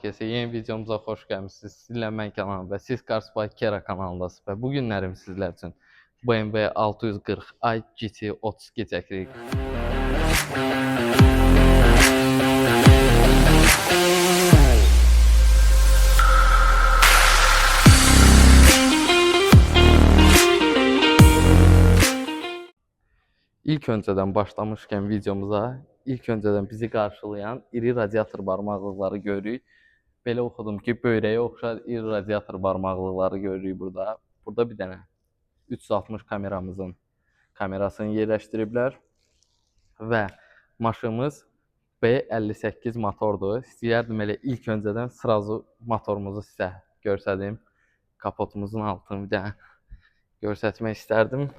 Hər kəsə yeni videomuza xoş gəlmisiniz. Sizlə mən Kənan və siz Carsby Kera kanalındasınız və bu günlərim sizlər üçün BMW 640i GT32 çəkirik. İlk öncədən başlamışkən videomuza, ilk öncədən bizi qarşılayan iri radiator barmaqlıqları görürük. Belə oxudum ki, böyrəyə oxşar iri radiator barmaqlıqları görürük burada. Burada bir dənə 360 kamerasını yerləşdiriblər və maşınımız B58 motordur. İstəyərdim elə ilk öncədən sırazı motorumuzu sizə göstərdim. Kapotumuzun altını bir dənə göstərmək istərdim.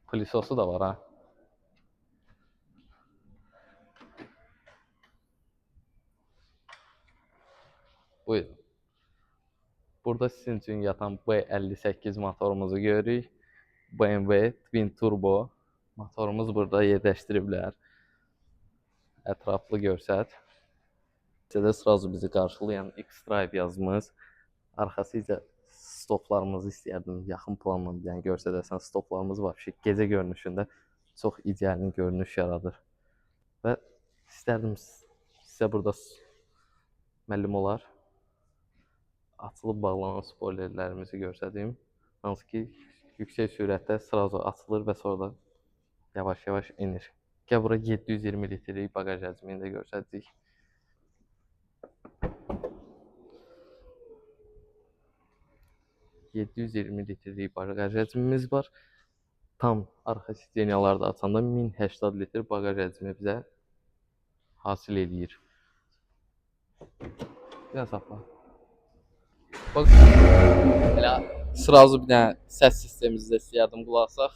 Pilisosu da var ha. Buyurun. Burada sizin üçün yatan B58 motorumuzu görürük. BMW Twin Turbo motorumuz burada yerləşdiriblər. Ətraflı görsət. Sizə sırazı bizi qarşılayan X-Drive yazımız. Arxası isə stoplarımızı istəyərdim yaxın planla bir dənə göstərəsən. Stoplarımız var ki, gecə görünüşündə çox ideal görünüş yaradır. Və istərdim sizə burada müəllim olar. Açılıb bağlanan spoilerlərimizi göstərdim. Hansı ki, yüksək sürətdə sırazı açılır və sonra yavaş-yavaş inir. Gəl bura 720 litrelik bagaj həcmini də göstərdik. litrelik bagaj həcmimiz var. Tam arxa sideniyaları da açanda 1080 litr bagaj həcmi bizə hasil edir. Nə saxla? Bax, elə sırazı bir dənə səs sistemimizdə istəyərdim qulaq asaq.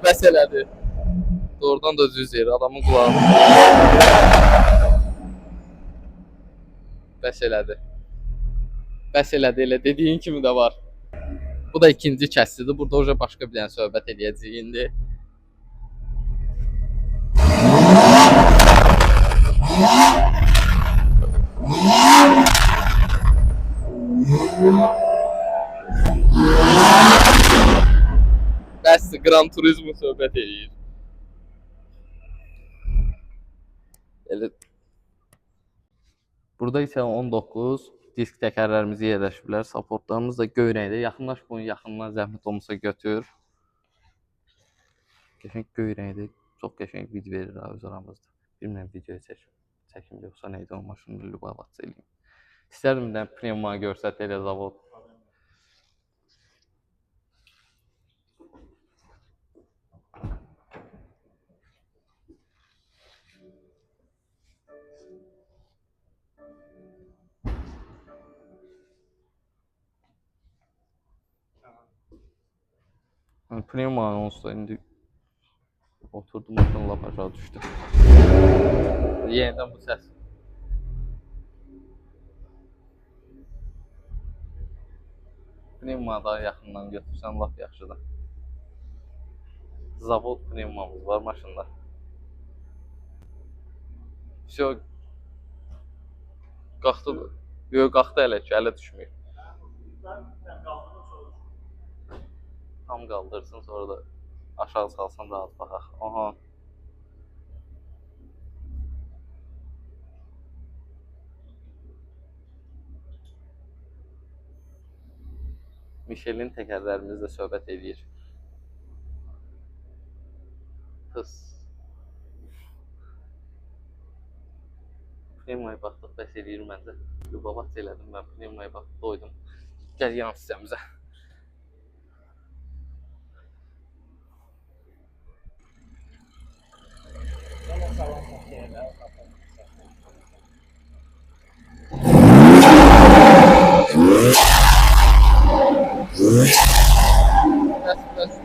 Bəs elədi. Doğrudan da düz yer, adamın qulağı. Bəs elədi, elə dediyin kimi də var. Bu da ikinci kəsdidir. Burada oca başqa bir dənə söhbət edəcəyik indi. Bəsdir, Gran Turismo söhbət edir. Elə. Burada isə 19 disk təkərlərimizi yerləşiblər. Supportlarımız da göyrəkdə. Yaxınlaş bunun yaxından zəhmət olmasa götür. Qəşəng göyrəkdə. Çox qəşəng vid verir öz aramızda. Bilmirəm videoya çəkim yoxsa neydi o maşını lübavatça eləyim. İstərdim də pnevma görsət elə zavod. Pnevma anonsda indi oturdum, oradan lap aşağı düşdü. Yenidən bu səs. Pnevmadan yaxından götürsən lap yaxşıdır. Zavod pnevmamız var maşında. Всё. Qalxdı. Yox, qalxdı hələ ki, hələ düşmür. Tam qaldırsın, sonra da aşağı salsan rahat baxaq. Aha. Michelin təkərlərimiz də söhbət edir. Pıs. Pnevmaya baxdıq, bəs eləyir məncə. Lübavat elədim mən, pnevmaya baxdıq, doydum. Gəl yan sistemimizə. Bəs.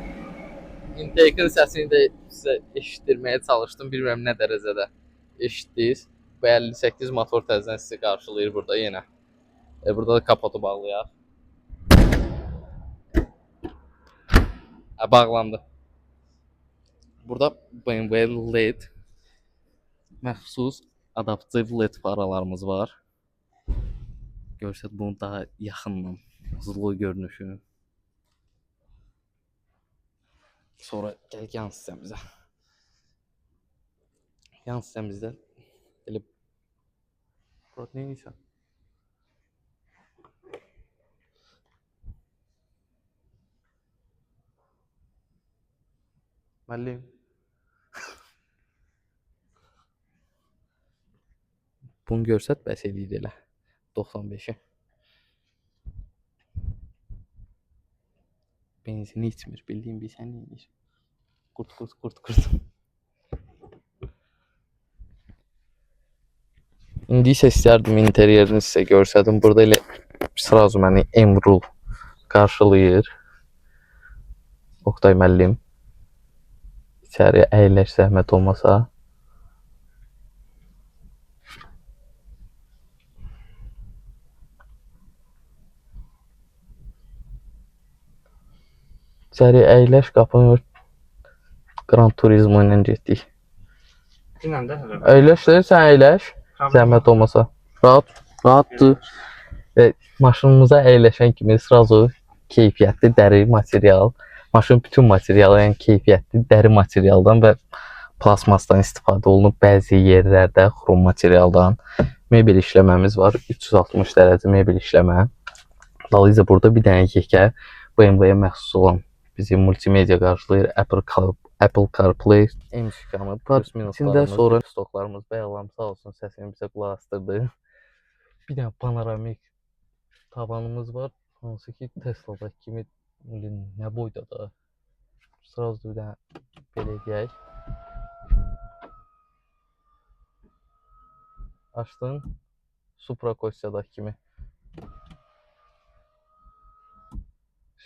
Intake'ın səsini də sizə eşitdirməyə çalışdım. Bilmirəm nə dərəcədə eşitdiniz. Bu 58 motor təzədən sizi qarşılayır burada yenə. Burada da kapotu bağlayaq. Bağlandı. Burada BMW LED məxsus adaptiv LED faralarımız var. Görsək bunu daha yaxından hızlı görünüşü. Sonra gəl yan sistemimizə. Yan sistemimizdə elə burada nə edirsən? Müəllim. Bunu görsət bəs eləyir elə. 95'i. Benzini içmir. Bildiğin bir sen neymiş? Kurt. İndi isə istərdim interyerini sizə görsədim. Burada elə sırazu məni Emrul qarşılayır. Oktay müəllim. İçəriyə əyləş zəhmət olmasa. İçəriyə əyləş, qapını ört. Gran Turismo ilə getdik. Əyləş deyir, sən əyləş. Zəhmət olmasa. Rahatdır. Və maşınımıza əyləşən kimi sırazu keyfiyyətli dəri material. Maşın bütün materialı yəni keyfiyyətli dəri materialdan və plasmasdan istifadə olunub. Bəzi yerlərdə xrom materialdan mebel işləməmiz var. 360 dərəcə mebel işləmə. Dolayısıyla burada bir dənə yekə BMW-yə məxsus olan bizi multimedia qarşılayır. Apple CarPlay M-şikamı plus minuslarımız, sonra stoklarımız bəyalam sağ olsun səsini bizə qulaq asdırdı. Bir dənə panoramik tavanımız var. Hansı ki Tesla'dakı kimi nə boyda da. Sırazda bir dənə belə deyək. Açdın. Supra Costia'dakı kimi.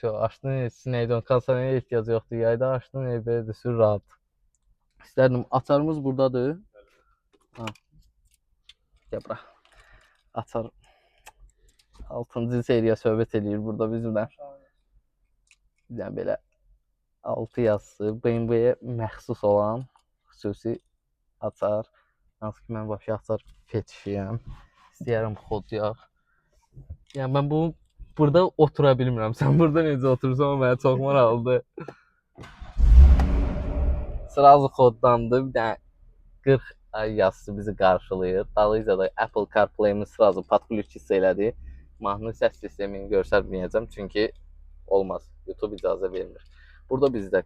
Açdın, sinəydən kasanaya ehtiyacı yoxdur. Yayda açdın, belə sür rahat. İstərdim, açarımız buradadır. Gəl bura. Açar 6-cı seriya söhbət edir burada bizimlə. Bir dənə belə 6 yazısı BMW-yə məxsus olan xüsusi açar. Hansı ki mən başa açar fetişiyəm. İstəyərəm xod yağ. Yəni mən bunu burada otura bilmirəm. Sən burada necə oturursan o mənə çox maraqlıdır. Sırazı koddandı. Bir dənə 40 ay yazısı bizi qarşılayır. Dolayısıyla da Apple CarPlay-imiz sırazı podключиться elədi. Mahnı səs sistemini göstərməyəcəm çünki olmaz. YouTube icazə vermir. Burada bizdə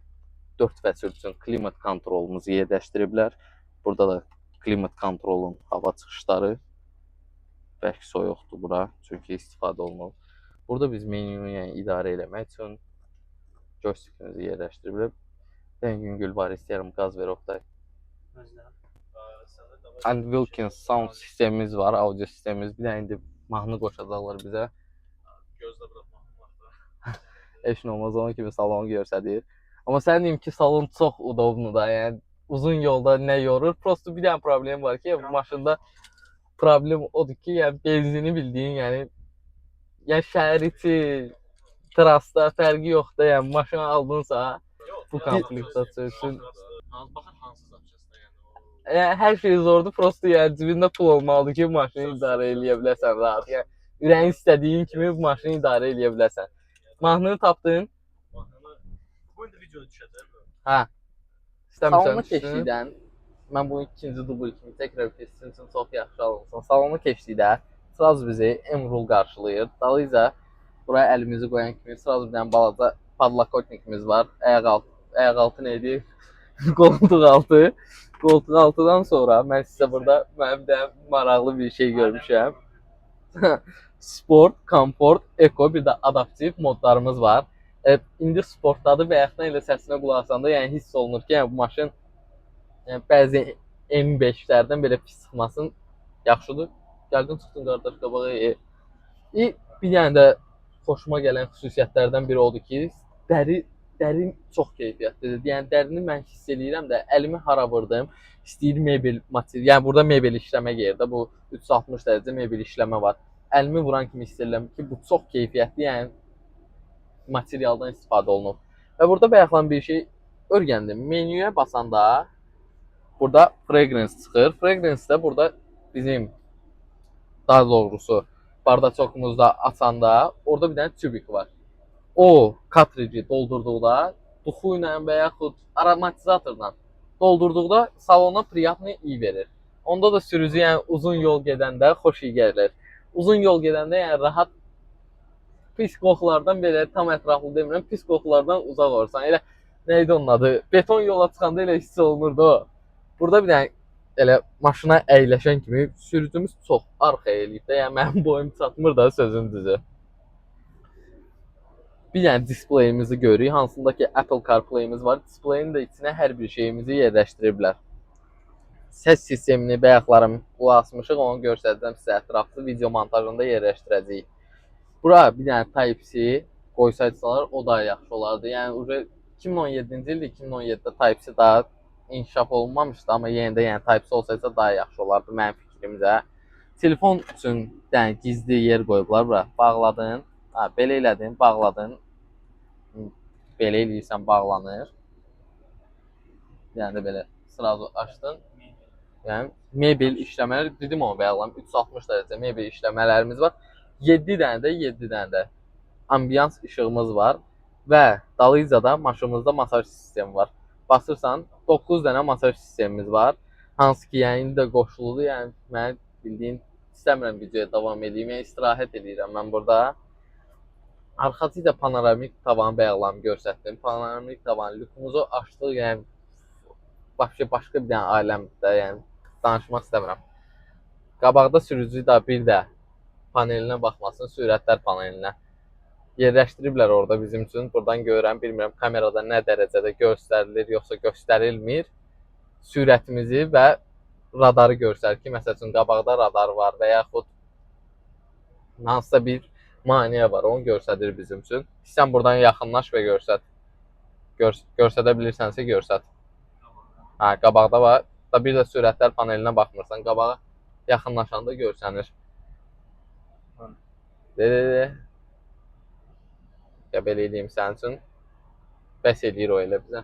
4 fəsil üçün klimat kontrolumuzu yerləşdiriblər. Burada da klimat kontrolun hava çıxışları. Bəlkə soyuqdur bura çünki istifadə olunur. Burada biz menüyü yəni idarə eləmək üçün joystickimizi yerləşdiriblər. Ən yüngül var, istəyərəm qaz ver Oktay. And Wilkins sound sistemimiz var, audio sistemimiz. Bir dənə indi mahnı qoşacaqlar bizə. Gözlə bura mahnı var da. Heç nə olmaz, onun kimi salonu göstərir. Amma sən deyim ki, salon çox udoblu da, yəni uzun yolda nə yorur. Prosto bir dənə problem var ki, bu maşında problem odur ki, yəni benzini bildiyin, yəni şəhər içi, trasda fərqi yoxdur. Yəni maşını aldınsa, bu komplektasyon üçün Baxın hansı zapçasına yəni hər şey zordur. Prosto yəni cibində pul olmalıdır ki, maşını idarə eləyə biləsən rahat. Yəni ürəyin istədiyin kimi bu maşını idarə eləyə biləsən. Mahnını tapdın? Bu indi video düşəcək. Hə. Salonu keçdikdən mən bunu ikinci dubl kimi təkrar sizin üçün çox yaxşı alınsın. Salonu keçdikdə sıraz bizi Emrul qarşılayır. Dolayısıyla buraya əlimizi qoyan kimi sıraz bir dənə balaca padlakotnikimiz var. Ayaq altı neydi? Koltuq altı. Koltuq altıdan sonra mən sizə burada mənim də maraqlı bir şey görmüşəm. Sport, komfort, eko, bir də adaptiv modlarımız var. İndi sportdadır və yaxud elə səsinə qulaq asanda yəni hiss olunur ki, yəni bu maşın yəni bəzi M5-lərdən belə pis çıxmasın yaxşıdır. Gəldin çıxdın qardaş qabağa. Bir dənə də xoşuma gələn xüsusiyyətlərdən biri odur ki, dəri dərin çox keyfiyyətlidir. Yəni dərini mən hiss eləyirəm də, əlimi hara vurdım, istəyir mebel material. Yəni burada mebel işləmə yerdə bu 360 dərəcə mebel işləmə var. Əlimi vuran kimi hiss edirəm ki, bu çox keyfiyyətli, yəni materialdan istifadə olunub. Və burada bayaqlan bir şey öyrəndim. Menyuya basanda burada fragrance çıxır. Fragrance də burada bizim daha doğrusu bardaçokumuzda açanda orada bir dənə tübik var. O kartrici doldurduqda duxu ilə və yaxud aromatizatorla doldurduqda salona priятный iyi verir. Onda da sürücü yəni uzun yol gedəndə xoş iyi gəlir. Uzun yol gedəndə yəni rahat pis qoxulardan belə tam ətraflı demirəm, pis qoxulardan uzaq olursan. Elə nə idi onun adı? Beton yola çıxanda elə hiss olunurdu o. Burada bir dənə elə maşına əyləşən kimi sürücümüz çox arxaya eləyib də, yəni mənim boyum çatmır da sözün düzü. Bir dənə displeyimizi görürük, hansında ki Apple CarPlay'imiz var. Displeyin də içinə hər bir şeyimizi yerləşdiriblər. Səs sistemini bayaqlarım qulaq asmışıq, onu göstərəcəm sizə ətraflı video montajında yerləşdirəcəyik. Bura bir dənə Type-C qoysaydılar o da yaxşı olardı. Yəni 2017-ci ildə 2017-də Type-C daha inkişaf olunmamışdı, amma yenə də yəni Type-C olsaydı daha yaxşı olardı mənim fikrimcə. Telefon üçün yəni gizli yer qoyublar bura. Bağladın, belə elədin, bağladın. Belə eləyirsən bağlanır. Yəni də belə sırazu açdın. Yəni mebel işləmələr dedim onu bayaqlam 360 dərəcə mebel işləmələrimiz var. 7 dənə də ambiyans işığımız var və dalıyca da maşınımızda masaj sistemi var. Basırsan 9 dənə masaj sistemimiz var. Hansı ki, yəni indi də qoşuludur. Yəni mən bildiyin istəmirəm videoya davam edeyim. Yəni istirahət edirəm mən burada. Arxası da panoramik tavanı bayaqlam göstərdim. Panoramik tavan lükumuzu açdıq. Yəni başqa bir dənə aləmdə, yəni danışmaq istəmirəm. Qabaqda sürücü də bir də panelinə baxmasın, sürətlər panelinə. Yerləşdiriblər orada bizim üçün. Buradan görürəm, bilmirəm kamerada nə dərəcədə göstərilir, yoxsa göstərilmir. Sürətimizi və radarı göstərir ki, məsəl üçün qabaqda radar var və yaxud hansısa bir maneə var, onu göstərir bizim üçün. Sən buradan yaxınlaş və göstər. Göstərə bilirsənsə göstər. Qabaqda var. Bir də sürətlər panelinə baxmırsan, qabağa yaxınlaşanda görsənir. Belə edeyim sənin üçün. Bəs eləyir o elə bizə.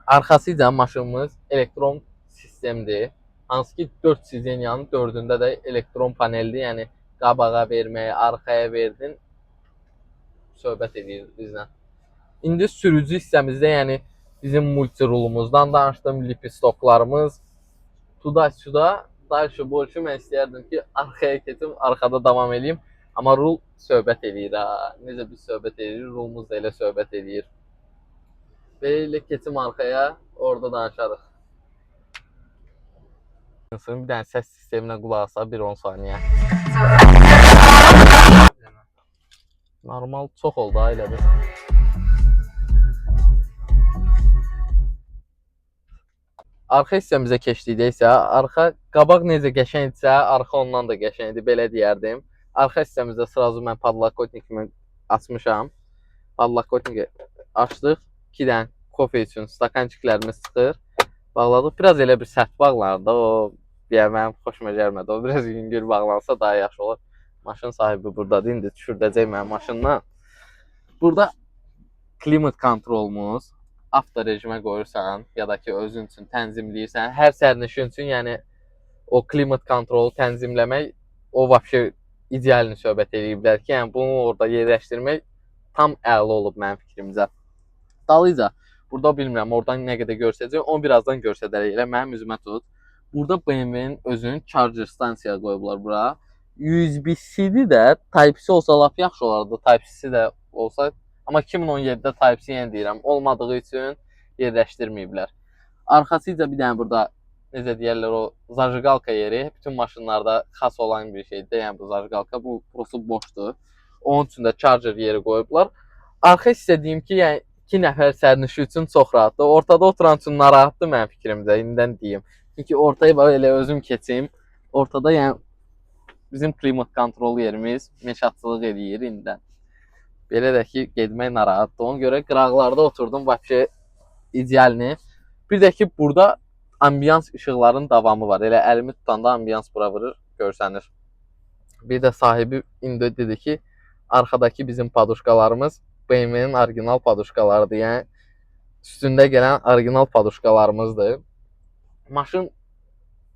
Arxasıca maşınımız elektron sistemdir. Hansı ki 4 sizeniyanın 4-ündə də elektron paneldir. Yəni qabağa verməyə, arxaya verdin. Söhbət edir bizlə. İndi sürücü hissəmizdə, yəni bizim multirulumuzdan danışdım, lipistoklarımız. Tuda-suda, dayışı-boyuşı mən istəyərdim ki, arxaya keçim, arxada davam edeyim. Amma rul söhbət edir ha. Necə biz söhbət edirik, rulumuz da elə söhbət edir. Belə keçim arxaya, orada danışarıq. Bir dənə səs sisteminə qulaq asa, 1-10 saniyə. Normal, çox oldu ailədir. Arxa hissəmizə keçdikdə isə, qabaq necə qəşəngdirsə, arxa ondan da qəşəngdir, belə deyərdim. Arxa hissəmizdə sırazı mən padlakotnikimi açmışam. Padlakotniki açdıq. 2 dənə kofe üçün stakançiklərimiz çıxır. Bağladıq. Biraz elə bir sərt bağlanırdı. O, yəni mənim xoşuma gəlmədi. O, biraz yüngül bağlansa daha yaxşı olur. Maşın sahibi buradadır. İndi düşürdəcək mənim maşından. Burada klimat kontrolumuz. Avto rejimə qoyursan, ya da ki özün üçün tənzimləyirsən. Hər sərnişin üçün, yəni o klimat kontrolu tənzimləmək, o vəbşə idealini söhbət ediblər ki, yəni bunu orada yerləşdirmək tam əla olub mənim fikrimcə. Dalıyca, burada bilmirəm, oradan nə qədər görsəcək, onu birazdan görsədərək, elə mənim üzümə tut. Burada BMW-nin özünün charger stansiyaya qoyublar bura. USB-C-dir də, Type-C olsa lap yaxşı olardı, Type-C də olsa. Amma 2017-də Type-C yenə deyirəm, olmadığı üçün yerləşdirməyiblər. Arxasıca bir dənə burada, necə deyərlər, o zajigalka yeri, bütün maşınlarda xas olan bir şeydir. Yəni bu zajigalka, bu prosu boşdur. Onun üçün də charger yeri qoyublar. Arxa istədiyim ki, yəni 2 nəfər sərnişin üçün çox rahatdır. Ortada oturan üçün narahatdır mənim fikrimcə, indidən deyim. Çünki ortaya elə özüm keçim. Ortada yəni bizim klimat kontrol yerimiz meşatçılıq edir indidən. Belə də ki, getmək narahatdır. Ona görə qıraqlarda oturdum, vəbşə idealni. Bir də ki, burada ambiyans işıqların davamı var. Elə əlimi tutanda ambiyans bura vurur, görsənir. Bir də sahibi indi dedi ki, arxadakı bizim paduşkalarımız BMW-nin orijinal paduşkalarıdır. Yəni üstündə gələn orijinal paduşkalarımızdır. Maşın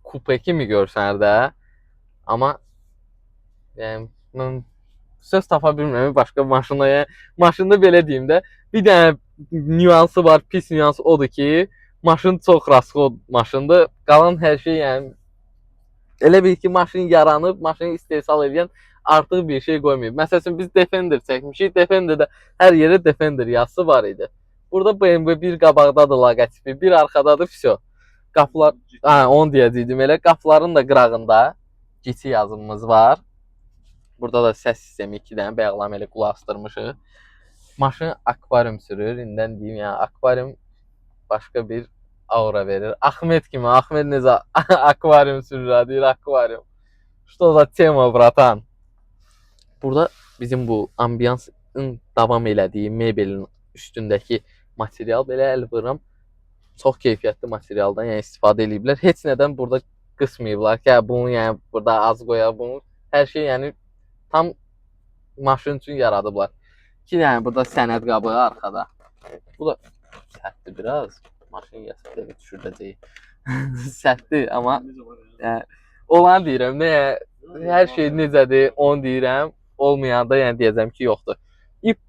kupe kimi görsənir də, amma yəni mən söz tapa bilmirəm başqa maşına. Yəni maşında belə deyim də, bir dənə nüansı var, pis nüans odur ki, maşın çox rasxod maşındır. Qalan hər şey yəni elə bil ki, maşın yaranıb, maşını istehsal edən artıq bir şey qoymayıb. Məsələn, biz Defender çəkmişik. Defenderdə hər yerə Defender yazısı var idi. Burada BMW bir qabaqdadır loqotipi, bir arxadadır, vəsə. Qapılar, onu deyəcəydim elə. Qapıların da qırağında GT yazımımız var. Burada da səs sistemi 2 dənə bayaqlam elə qulaq asdırmışıq. Maşın akvarium sürür. İndən deyim, yəni akvarium başqa bir aura verir. Ahmet kimi, Ahmet necə akvarium sürür, deyir akvarium. Что за tema, bratan? Burada bizim bu ambiyansın davam elədiyi mebelin üstündəki material belə əl vururam. Çox keyfiyyətli materialdan yəni istifadə ediblər. Heç nədən burada qısmayıblar ki, bunu yəni burada az qoya bunu. Hər şey yəni tam maşın üçün yaradıblar. Ki yəni burada sənəd qabığı arxada. Bu da sərtdir biraz. Maşın yasaqları düşürdəcək. Sərtdir, amma yəni olan deyirəm, nə hər şey necədir, onu deyirəm. Olmayanda yəni deyəcəm ki, yoxdur.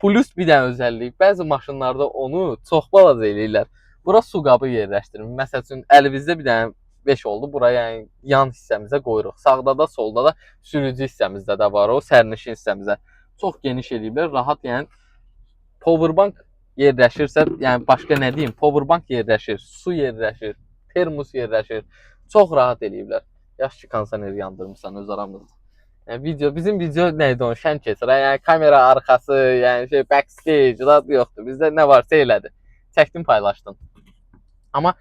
Plus bir dənə özəllik. Bəzi maşınlarda onu çox balaca eləyirlər. Bura su qabı yerləşdirin. Məsəl üçün əlimizdə bir dənə 5 oldu. Buraya yəni yan hissəmizə qoyuruq. Sağda da, solda da sürücü hissəmizdə də var o, sərnişin hissəmizə. Çox geniş eləyiblər, rahat yəni powerbank yerləşirsə, yəni başqa nə deyim, powerbank yerləşir, su yerləşir, termos yerləşir. Çox rahat eləyiblər. Yaxşı ki, kondisioner yandırmısan öz aramızda. Yəni bizim video nə idi onu şən keçir. Yəni kamera arxası, yəni şey backstage, zad yoxdur. Bizdə nə varsa elədi. Çəkdim, paylaşdım. Amma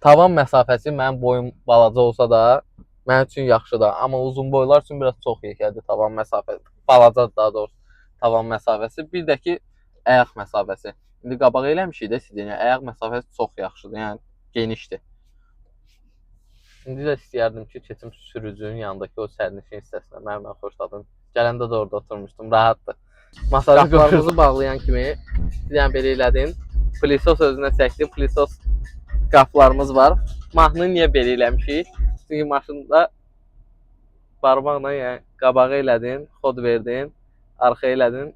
tavan məsafəsi mənim boyum balaca olsa da mənim üçün yaxşıdır. Amma uzun boylar üçün biraz çox yekədir tavan məsafəsi. Balaca daha doğrusu tavan məsafəsi. Bir də ki ayaq məsafəsi. İndi qabaq eləmişik də sizin. Yəni ayaq məsafəsi çox yaxşıdır. Yəni genişdir. İndi də istəyərdim ki, keçim sürücünün yanındakı o sərnişin hissəsinə. Mən xoşladım. Gələndə də orada oturmuşdum, rahatdır. Masajlarımızı bağlayan kimi yəni belə elədim. Pilisos özünə çəkdim. Pilisos qapılarımız var. Mahnını niyə belə eləmişik? Çünki maşında barmaqla yəni qabağı elədin, xod verdin, arxa elədin,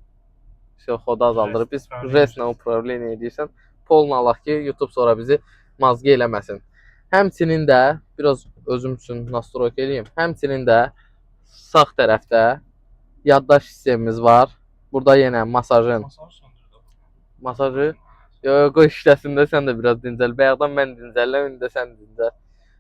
xodu azaldırıb. Biz reslə upravleniya edirsən. Polna alaq ki, YouTube sonra bizi mazqı eləməsin. Həmçinin də biraz özüm üçün nastroyk eləyim. Həmçinin də sağ tərəfdə yaddaş sistemimiz var. Burada yenə masajı qoy işləsində sən də biraz dincəl. Bayaqdan mən dincəlləm, indi də sən dincəl.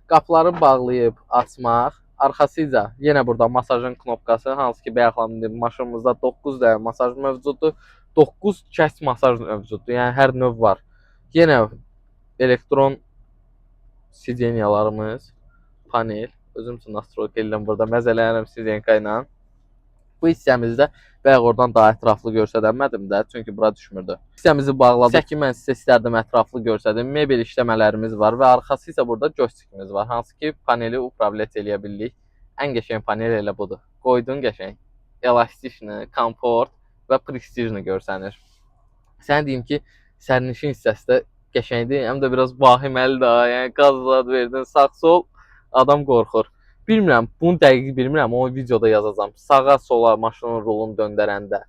Qapıları bağlayıb açmaq. Arxasıca yenə burada masajın knopkası, hansı ki bayaqlandı. Maşınımızda 9 dənə masaj mövcuddur. 9 kəs masaj mövcuddur. Yəni hər növ var. Yenə elektron sideniyalarımız, panel. Özüm üçün nastroyk eləyirəm burada. Məzələnirəm sidenka ilə. Bu hissəmizdə bayaq oradan daha ətraflı göstərmədim də, çünki bura düşmürdü. Hissəmizi bağladık ki, mən sizə istərdim ətraflı göstərdim. Mebel işləmələrimiz var və arxası isə burada joystickimiz var. Hansı ki, paneli upravlət eləyə bilirik. Ən qəşəng panel elə budur. Qoydun qəşəng, elastikni, komport və prestigini görsənir. Sən deyim ki, sərnişin hissəsi də qəşəngdir, həm də biraz vahiməli də, yəni qaz zad verdin, sağ-sol, adam qorxur. Bilmirəm, bunu dəqiq bilmirəm, onu videoda yazacağam. Sağa-sola maşının rulunu döndərəndə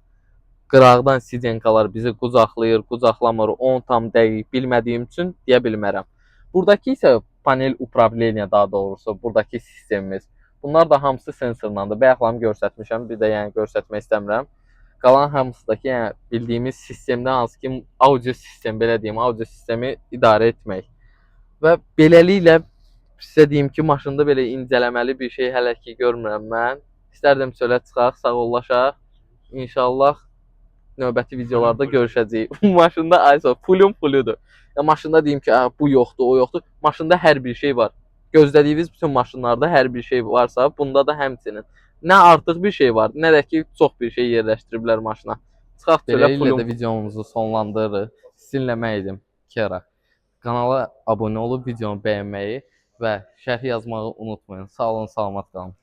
qıraqdan sidenkalar bizi qucaqlayır, qucaqlamır, onu tam dəqiq bilmədiyim üçün deyə bilmərəm. Buradakı isə panel upravleniya daha doğrusu, buradakı sistemimiz. Bunlar da hamısı sensorlandı. Bayaqlarımı göstərmişəm, bir də yəni göstərmək istəmirəm. Qalan hamısındakı yəni bildiyimiz sistemdə hansı ki audio sistemi, belə deyim, audio sistemi idarə etmək. Və beləliklə sizə deyim ki, maşında belə incələməli bir şey hələ ki görmürəm mən. İstərdim çölə çıxaq, sağollaşaq. İnşallah növbəti videolarda görüşəcəyik. Maşında ayso puludur. Ya maşında deyim ki, bu yoxdur, o yoxdur. Maşında hər bir şey var. Gözlədiyiniz bütün maşınlarda hər bir şey varsa, bunda da həmçinin. Nə artıq bir şey var, nə də ki çox bir şey yerləşdiriblər maşına. Çıxaq çölə Beləliklə pulum. də videomuzu sonlandırırıq. Sizinlə mən idim Kera. Kanala abunə olub videonu bəyənməyi və şərh yazmağı unutmayın. Sağ olun, salamat qalın.